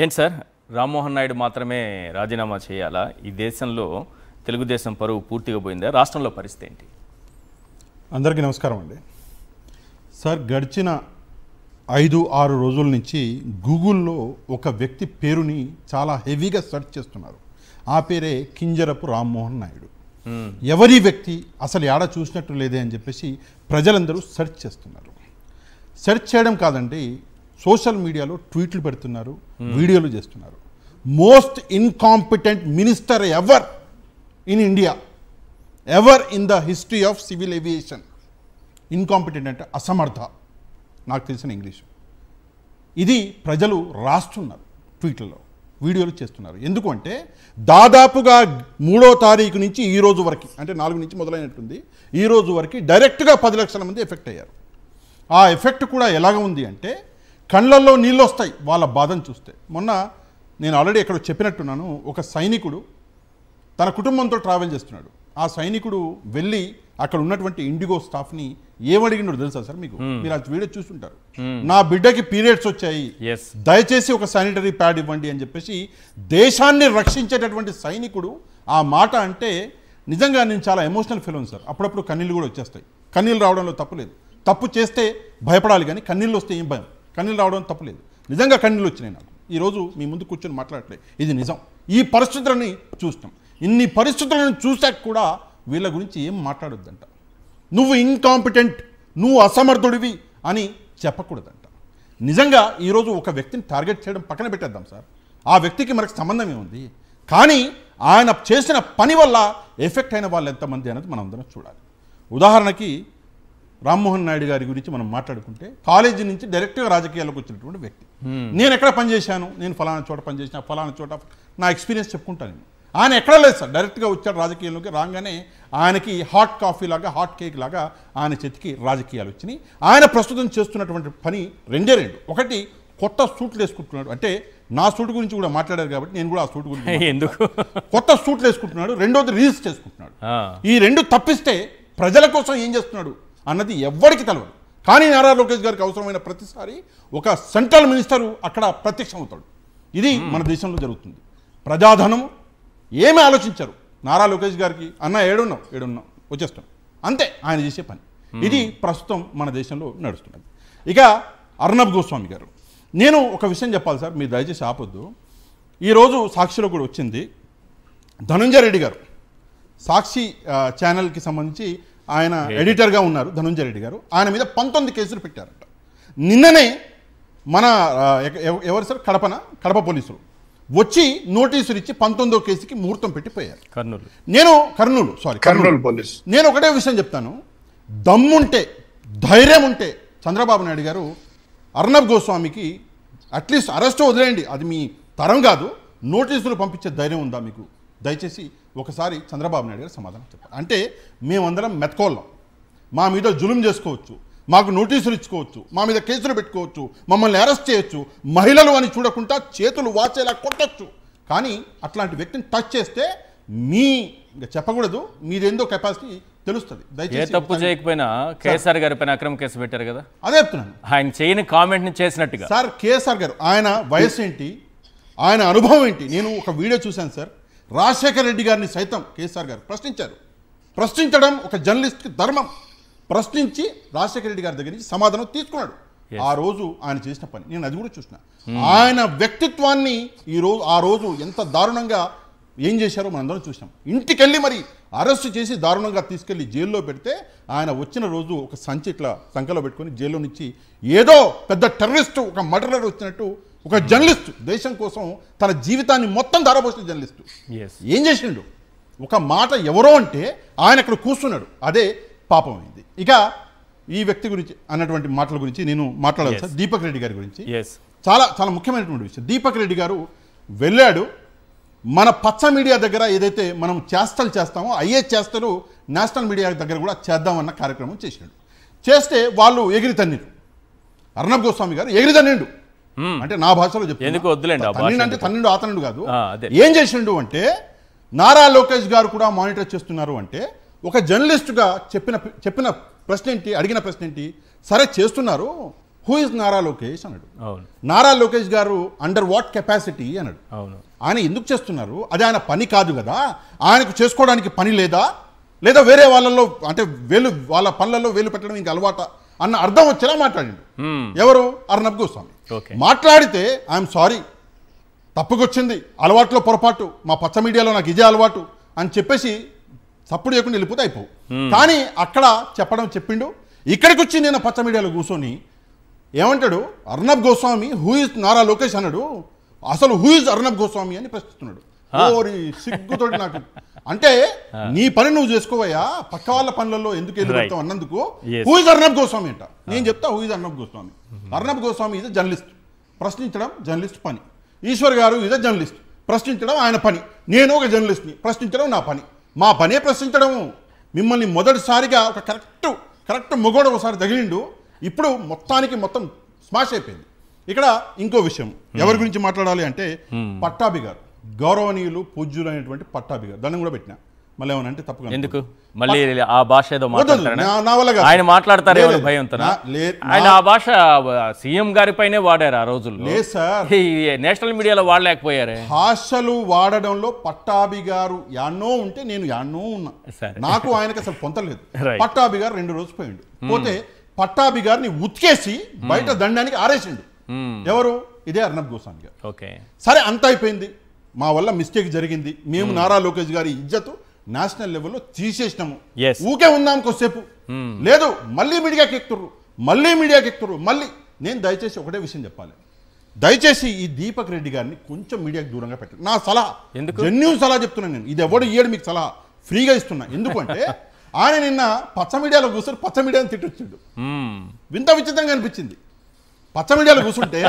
ఏంటి సార్, రామ్మోహన్ నాయుడు మాత్రమే రాజీనామా చేయాలా? ఈ దేశంలో తెలుగుదేశం పరువు పూర్తిగా పోయిందా? రాష్ట్రంలో పరిస్థితి ఏంటి? అందరికీ నమస్కారం అండి. సార్, గడిచిన 5-6 రోజుల నుంచి గూగుల్లో ఒక వ్యక్తి పేరుని చాలా హెవీగా సెర్చ్ చేస్తున్నారు. ఆ పేరే కింజరపు రామ్మోహన్ నాయుడు. ఎవరి వ్యక్తి, అసలు ఏడ చూసినట్టు లేదే అని చెప్పేసి ప్రజలందరూ సెర్చ్ చేస్తున్నారు. సెర్చ్ చేయడం కాదండి, సోషల్ మీడియాలో ట్వీట్లు పెడుతున్నారు, వీడియోలు చేస్తున్నారు. Most incompetent minister ever in India, ever in the history of civil aviation. Incompetent అంటే అసమర్థ, నాకు తెలిసిన ఇంగ్లీషు. ఇది ప్రజలు రాస్తున్నారు, ట్వీట్లలో వీడియోలు చేస్తున్నారు. ఎందుకు అంటే దాదాపుగా 3వ తారీఖు నుంచి ఈ రోజు వరకు, అంటే 4 నుంచి మొదలైనట్టుంది, ఈ రోజు వరకు డైరెక్ట్గా 10 లక్షల మంది ఎఫెక్ట్ అయ్యారు. ఆ ఎఫెక్ట్ కూడా ఎలాగ ఉంది అంటే కళ్ళల్లో నీళ్ళు వస్తాయి వాళ్ళ బాధను చూస్తే. మొన్న నేను ఆల్రెడీ ఎక్కడ చెప్పినట్టున్నాను, ఒక సైనికుడు తన కుటుంబంతో ట్రావెల్ చేస్తున్నాడు. ఆ సైనికుడు వెళ్ళి అక్కడ ఉన్నటువంటి ఇండిగో స్టాఫ్ని ఏమడిగినాడు తెలుసా సార్ మీకు? మీరు ఆ వీడియో చూస్తుంటారు. నా బిడ్డకి పీరియడ్స్ వచ్చాయి, దయచేసి ఒక శానిటరీ ప్యాడ్ ఇవ్వండి అని చెప్పేసి దేశాన్ని రక్షించేటటువంటి సైనికుడు ఆ మాట అంటే నిజంగా నేను చాలా ఎమోషనల్ ఫీల్ అవును సార్. అప్పుడప్పుడు కన్నీళ్ళు కూడా వచ్చేస్తాయి. కన్నీళ్ళు రావడంలో తప్పులేదు, తప్పు చేస్తే భయపడాలి, కానీ కన్నీళ్ళు వస్తే ఏం భయం? కన్నీళ్ళు రావడం తప్పులేదు. నిజంగా కన్నీళ్ళు వచ్చినాయి నాకు. ఈరోజు మీ ముందు కూర్చొని మాట్లాడట్లేదు, ఇది నిజం. ఈ పరిస్థితులని చూస్తాం. ఇన్ని పరిస్థితులను చూసాక కూడా వీళ్ళ గురించి ఏం మాట్లాడొద్దంట. నువ్వు ఇన్కాంపిటెంట్, నువ్వు అసమర్థుడివి అని చెప్పకూడదంట. నిజంగా ఈరోజు ఒక వ్యక్తిని టార్గెట్ చేయడం పక్కన పెట్టేద్దాం సార్, ఆ వ్యక్తికి మనకు సంబంధం ఏముంది, కానీ ఆయన చేసిన పని వల్ల ఎఫెక్ట్ అయిన వాళ్ళు ఎంతమంది అనేది మనం అందరం చూడాలి. ఉదాహరణకి రామ్మోహన్ నాయుడు గారి గురించి మనం మాట్లాడుకుంటే, కాలేజీ నుంచి డైరెక్ట్గా రాజకీయాల్లోకి వచ్చినటువంటి వ్యక్తి. నేను ఎక్కడ పనిచేశాను, నేను ఫలానా చోట పనిచేసిన, ఫలానా చోట నా ఎక్స్పీరియన్స్ చెప్పుకుంటాను నేను. ఆయన ఎక్కడ లేదు సార్, డైరెక్ట్గా వచ్చాడు రాజకీయాల్లోకి. రాగానే ఆయనకి హాట్ కాఫీ లాగా, హాట్ కేక్ లాగా ఆయన చేతికి రాజకీయాలు వచ్చినాయి. ఆయన ప్రస్తుతం చేస్తున్నటువంటి పని రెండే రెండు. ఒకటి, కొత్త సూట్లు వేసుకుంటున్నాడు. అంటే నా సూట్ గురించి కూడా మాట్లాడారు కాబట్టి నేను కూడా ఆ సూట్ గురించి ఎందుకు కొత్త సూట్లు వేసుకుంటున్నాడు. రెండోది రీల్స్ చేసుకుంటున్నాడు. ఈ రెండు తప్పిస్తే ప్రజల కోసం ఏం చేస్తున్నాడు అన్నది ఎవ్వరికి తెలియదు. కానీ నారా లోకేష్ గారికి అవసరమైన ప్రతిసారి ఒక సెంట్రల్ మినిస్టరు అక్కడ ప్రత్యక్షం అవుతాడు. ఇది మన దేశంలో జరుగుతుంది. ప్రజాధనం ఏమీ ఆలోచించరు. నారా లోకేష్ గారికి అన్న ఏడున్నావు వచ్చేస్తాం, అంతే ఆయన చేసే పని. ఇది ప్రస్తుతం మన దేశంలో నడుస్తున్నది. ఇక అర్నబ్ గోస్వామి గారు, నేను ఒక విషయం చెప్పాలి సార్, మీరు దయచేసి ఆపొద్దు. ఈరోజు సాక్షిలో కూడా వచ్చింది, ధనంజయ రెడ్డి గారు సాక్షి ఛానల్కి సంబంధించి ఆయన ఎడిటర్గా ఉన్నారు. ధనంజయ రెడ్డి గారు ఆయన మీద 19 కేసులు పెట్టారట. నిన్ననే మన ఎవరు సార్, కడప పోలీసులు వచ్చి నోటీసులు ఇచ్చి 19వ కేసుకి ముహూర్తం పెట్టిపోయారు. కర్నూలు పోలీసు. నేను ఒకటే విషయం చెప్తాను, దమ్ముంటే, ధైర్యం ఉంటే చంద్రబాబు నాయుడు గారు అర్నబ్ గోస్వామికి అట్లీస్ట్ అరెస్ట్ వదిలేయండి, అది మీ తరం కాదు, నోటీసులు పంపించే ధైర్యం ఉందా మీకు? దయచేసి ఒకసారి చంద్రబాబు నాయుడు గారు సమాధానం చెప్పారు. అంటే మేమందరం మెతకోళ్ళం, మా మీద జులుం చేసుకోవచ్చు, మాకు నోటీసులు ఇచ్చుకోవచ్చు, మా మీద కేసులు పెట్టుకోవచ్చు, మమ్మల్ని అరెస్ట్ చేయొచ్చు, మహిళలు అని చూడకుండా చేతులు వాచేలా కొట్టచ్చు, కానీ అట్లాంటి వ్యక్తిని టచ్ చేస్తే మీ చెప్పకూడదు, మీదేందో కెపాసిటీ తెలుస్తుంది. దయచేసి తప్పు చేయకపోయినా కేసీఆర్ గారి పైన అక్రమ కేసు పెట్టారు కదా, అదే చెప్తున్నాను. ఆయన చేయని కామెంట్ని చేసినట్టుగా. సార్, కేసీఆర్ గారు ఆయన వయసు ఏంటి, ఆయన అనుభవం ఏంటి? నేను ఒక వీడియో చూశాను సార్, రాజశేఖర రెడ్డి గారిని సైతం కేసీఆర్ గారు ప్రశ్నించారు. ప్రశ్నించడం ఒక జర్నలిస్ట్కి ధర్మం. ప్రశ్నించి రాజశేఖర రెడ్డి గారి దగ్గర నుంచి సమాధానం తీసుకున్నాడు. ఆ రోజు ఆయన చేసిన పని నేను అది కూడా చూసిన. ఆయన వ్యక్తిత్వాన్ని ఆ రోజు ఎంత దారుణంగా ఏం చేశారో మనందరం చూసినాం. ఇంటికెళ్ళి మరి అరెస్ట్ చేసి దారుణంగా తీసుకెళ్లి జైల్లో పెడితే ఆయన వచ్చిన రోజు ఒక సంచి ఇట్లా సంఖ్యలో పెట్టుకొని జైల్లో నుంచి ఏదో పెద్ద టెర్రరిస్టు, ఒక మర్డరర్ వచ్చినట్టు ఒక జర్నలిస్టు, దేశం కోసం తన జీవితాన్ని మొత్తం ధారపోసిన జర్నలిస్టు ఏం చేసిండు? ఒక మాట ఎవరో అంటే ఆయన అక్కడ కూర్చున్నాడు, అదే పాపమైంది. ఇక ఈ వ్యక్తి గురించి అన్నటువంటి మాటల గురించి నేను మాట్లాడాలి సార్. దీపక్ రెడ్డి గారి గురించి చాలా చాలా ముఖ్యమైనటువంటి విషయం. దీపక్ రెడ్డి గారు వెళ్ళాడు, మన పచ్చ మీడియా దగ్గర ఏదైతే మనం చేష్టలు చేస్తామో అయ్యే చేష్టలు నేషనల్ మీడియా దగ్గర కూడా చేద్దామన్న కార్యక్రమం చేసినాడు. చేస్తే వాళ్ళు ఎగిరి తన్నిరు. అర్నబ్ గోస్వామి గారు ఎగిరి తన్నిండు. అంటే నా భాషలో చెప్తాను, అంటే తన్నిండు ఆతనుడు కాదు. ఏం చేసిండు అంటే, నారా లోకేష్ గారు కూడా మానిటర్ చేస్తున్నారు అంటే, ఒక జర్నలిస్టుగా చెప్పిన ప్రశ్న ఏంటి, అడిగిన ప్రశ్న ఏంటి, సరే చేస్తున్నారు, హూ ఇస్ నారా లోకేష్ అన్నాడు. అవును నారా లోకేష్ గారు అండర్ వాట్ కెపాసిటీ అన్నాడు. అవును ఆయన ఎందుకు చేస్తున్నారు, అది ఆయన పని కాదు కదా, ఆయనకు చేసుకోవడానికి పని లేదా, లేదా వేరే వాళ్ళల్లో అంటే వాళ్ళ పనులలో వేలు పెట్టడం ఇంకా అలవాట అన్న అర్థం వచ్చేలా మాట్లాడిండు. ఎవరు? అర్నబ్ గోస్వామి. ఓకే. మాట్లాడితే ఐఎమ్ సారీ, తప్పుకొచ్చింది, అలవాట్లో పొరపాటు, మా పచ్చ మీడియాలో నాకు ఇదే అలవాటు అని చెప్పేసి సప్పుడు చేయకుండా వెళ్ళిపోతే అయిపోవు. కానీ అక్కడ చెప్పిండు. ఇక్కడికి వచ్చి నేను పచ్చ మీడియాలో కూర్చొని ఏమంటాడు, అర్నబ్ గోస్వామి హూ ఇస్ నారా లోకేష్ అన్నాడు, అసలు హూ ఇస్ అర్నబ్ గోస్వామి అని ప్రశ్నిస్తున్నాడు. ఓరి సిగ్గుతోటి నాకు అంటే నీ పని నువ్వు చేసుకోవయ్యా, పక్క వాళ్ళ పనులలో ఎందుకు వెళ్ళిపోతావు అన్నందుకు హూ ఇస్ అర్నబ్ గోస్వామి అంట. నేను చెప్తా హూ ఇస్ అర్నబ్ గోస్వామి. అర్నబ్ గోస్వామి ఇది జర్నలిస్ట్, ప్రశ్నించడం జర్నలిస్ట్ పని. ఈశ్వర్ గారు ఇదే జర్నలిస్ట్, ప్రశ్నించడం ఆయన పని. నేను ఒక జర్నలిస్ట్ని, ప్రశ్నించడం నా పని. మా పనే ప్రశ్నించడం. మిమ్మల్ని మొదటిసారిగా ఒక కరెక్ట్ మొగోడు ఒకసారి తగిలిండు, ఇప్పుడు మొత్తం స్మాష్ అయిపోయింది. ఇక్కడ ఇంకో విషయం ఎవరి గురించి మాట్లాడాలి అంటే పట్టాభి గారు, గౌరవనీయులు పూజ్యులు అయినటువంటి పట్టాభి గారు. దాన్ని కూడా పెట్టినా మళ్ళీ ఏమన్నా అంటే తప్పు ఎందుకు మళ్ళీ ఆ భాష ఏదో నా వల్ల కాదు. ఆయన మాట్లాడతారే భయంతో ఆయన ఆ భాష సీఎం గారి పైనే వాడారు ఆ రోజుల్లో. లేదు సార్, నేషనల్ మీడియాలో వాడలేకపోయారే. భాషలు వాడడంలో పట్టాభి గారు యాన్నో ఉంటే నేను యాన్నో ఉన్నా. నాకు ఆయనకి అసలు పొంతలేదు. పట్టాభి గారు 2 రోజులు పోయిండు. పోతే పట్టాభి గారిని ఉతికేసి బయట దండానికి ఆరేసిండు. ఎవరు? ఇదే అర్నబ్ గోస్వామి గారు. ఓకే, సరే అంత అయిపోయింది, మా వల్ల మిస్టేక్ జరిగింది, మేము నారా లోకేష్ గారి ఇజ్జతు నేషనల్ లెవెల్లో తీసేసినాము, ఊకే ఉందాం కొద్దిసేపు. లేదు, మళ్ళీ మీడియాకి ఎక్కుతుర్రు. మళ్ళీ నేను దయచేసి ఒకటే విషయం చెప్పాలి, దయచేసి ఈ దీపక్ రెడ్డి గారిని కొంచెం మీడియాకి దూరంగా పెట్టండి. నా సలహా, జెన్యూన్ సలహా చెప్తున్నాను నేను. ఇది ఎవడు ఇయ్యడు మీకు సలహా, ఫ్రీగా ఇస్తున్నా. ఎందుకంటే ఆయన నిన్న పచ్చ మీడియాలో కూర్చొని పచ్చ మీడియాని తిట్టొచ్చిండు. వింత విచిత్రంగా అనిపించింది. పచ్చ మీడియాలో కూర్చుంటే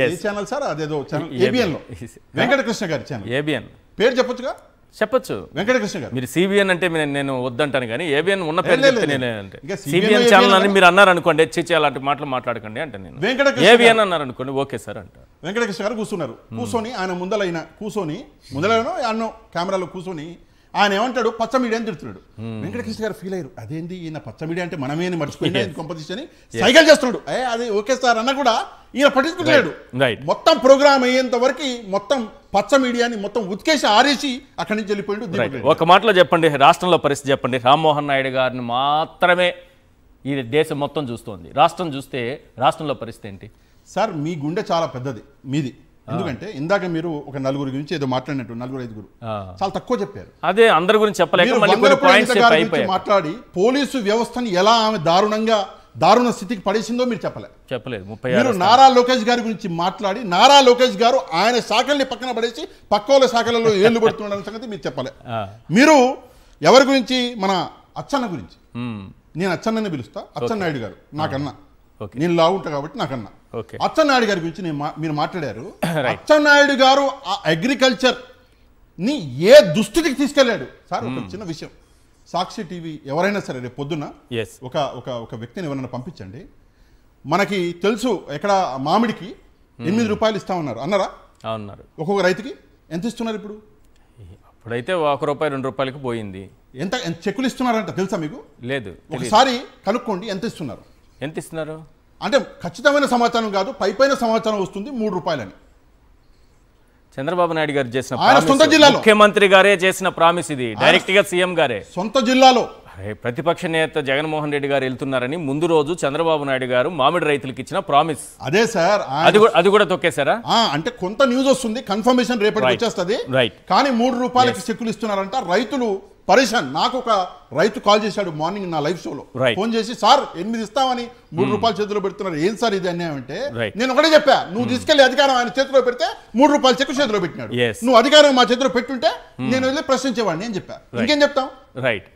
ఏ ఛానల్ సార్, అదేదో ఛానల్ ఏబిఎన్ లో వెంకటకృష్ణ గారి ఛానల్. ఏబిఎన్ పేరు చెప్పొచ్చుగా? చెప్పొచ్చు. వెంకటకృష్ణ గారు. మీరు సిబిఎన్ అంటే నేను వద్దంటాను, కానీ ఏబిఎన్ ఉన్న పేరు చెప్తే నేను అంటే సిబిఎన్ ఛానల్ అని మీరు అన్నారు అనుకోండి, చిచ్చి అలాంటి మాటలు మాట్లాడకండి అంటే నేను ఏబిఎన్ అన్నారు అనుకోండి, ఓకే సార్ అంట. వెంకటకృష్ణ గారు కూర్చొని ఆయన ముందలైన అన్నో కెమెరాలో కూర్చొని ఆయన ఏమంటాడు, పచ్చ మీడియా అని తిడుతున్నాడు. వెంకటకృష్ణ గారు ఫీల్ అయ్యారు, అదేంది ఈయన పచ్చ మీడియా అంటే మనమే మర్చిపోయింది కంపెనీషన్ అని సైకిల్ చేస్తున్నాడు. అది ఓకే సార్ అన్న కూడా ఈయన పట్టించుకున్నాడు. మొత్తం ప్రోగ్రామ్ అయ్యేంత వరకు మొత్తం పచ్చ మీడియాని మొత్తం ఉతికేసి ఆరేసి అక్కడి నుంచి వెళ్ళిపోయాడు. ఒక మాటలో చెప్పండి, రాష్ట్రంలో పరిస్థితి చెప్పండి. రామ్మోహన్ నాయుడు గారిని మాత్రమే ఈ దేశం మొత్తం చూస్తోంది. రాష్ట్రం చూస్తే రాష్ట్రంలో పరిస్థితి ఏంటి సార్? మీ గుండె చాలా పెద్దది మీది. ఎందుకంటే ఇందాక మీరు ఒక 4 గురించి ఏదో మాట్లాడినట్టు 4-5 చాలా తక్కువ చెప్పారు. అదే అందరి గురించి చెప్పలేక మాట్లాడి పోలీసు వ్యవస్థని ఎలా ఆమె దారుణ స్థితికి పడేసిందో మీరు చెప్పలేదు. మీరు నారా లోకేష్ గారి గురించి మాట్లాడి నారా లోకేష్ గారు ఆయన శాఖల్ని పక్కన పడేసి పక్కోళ్ళ శాఖలలో ఏళ్లు పడుతున్న సంగతి మీరు చెప్పలే. మీరు ఎవరి గురించి? మన అచ్చన్న గురించి. నేను అచ్చన్నని పిలుస్తా, అచ్చెన్నాయుడు గారు నాకన్నా, నేను లాగుంటా కాబట్టి నాకన్నా. అచ్చెన్నాయుడు గారి గురించి మీరు మాట్లాడారు. అచ్చెన్నాయుడు గారు ఆ అగ్రికల్చర్ ని ఏ దుస్థితికి తీసుకెళ్లాడు సార్? ఒక చిన్న విషయం, సాక్షి టీవీ ఎవరైనా సరే రేపు పొద్దున్న ఒక వ్యక్తిని ఎవరైనా పంపించండి. మనకి తెలుసు ఎక్కడ మామిడికి 8 రూపాయలు ఇస్తామన్నారు, అన్నారా? ఒక్కొక్క రైతుకి ఎంత ఇస్తున్నారు ఇప్పుడు? అప్పుడైతే 1 రూపాయి 2 రూపాయలకి పోయింది. ఎంత చెక్కులు ఇస్తున్నారంట తెలుసా మీకు? లేదు, ఒకసారి కనుక్కోండి ఎంత ఇస్తున్నారు. అంటే ఖచ్చితమైన సమాచారం కాదు, పైపైన సమాచారం వస్తుంది 3 రూపాయలని. చంద్రబాబు నాయుడు గారు చేసిన ఆయన సొంత జిల్లాలో, ముఖ్యమంత్రి గారే చేసిన ప్రామిస్ ఇది, డైరెక్ట్ గా సీఎం గారే సొంత జిల్లాలో. ప్రతిపక్ష నేత జగన్మోహన్ రెడ్డి గారు వెళ్తున్నారని ముందు రోజు చంద్రబాబు నాయుడు గారు మామిడి రైతులకు ఇచ్చిన ప్రామిస్. అదే సార్, అది కూడా తొక్కేశారా? అంటే కొంత న్యూస్ వస్తుంది, కన్ఫర్మేషన్ రేపటికి వచ్చేస్తుంది. కానీ 3 రూపాయలకి చెక్కులు ఇస్తున్నారంట. రైతులు పరేషాన్. నాకు ఒక రైతు కాల్ చేశాడు మార్నింగ్ నా లైవ్ షోలో, ఫోన్ చేసి సార్ 8 ఇస్తామని 3 రూపాయలు చేతిలో పెడుతున్నారు, ఏం సార్ ఇది అన్యాయం అంటే నేను ఒకటే చెప్పా, నువ్వు తీసుకెళ్లి అధికారం ఆయన చేతిలో పెడితే 3 రూపాయలు చెక్కు చేతిలో పెట్టినాడు, నువ్వు అధికారం మా చేతిలో పెట్టుంటే నేను వెళ్ళి ప్రశ్నించేవాడిని అని చెప్పా. ఇంకేం చెప్తాం? రైట్.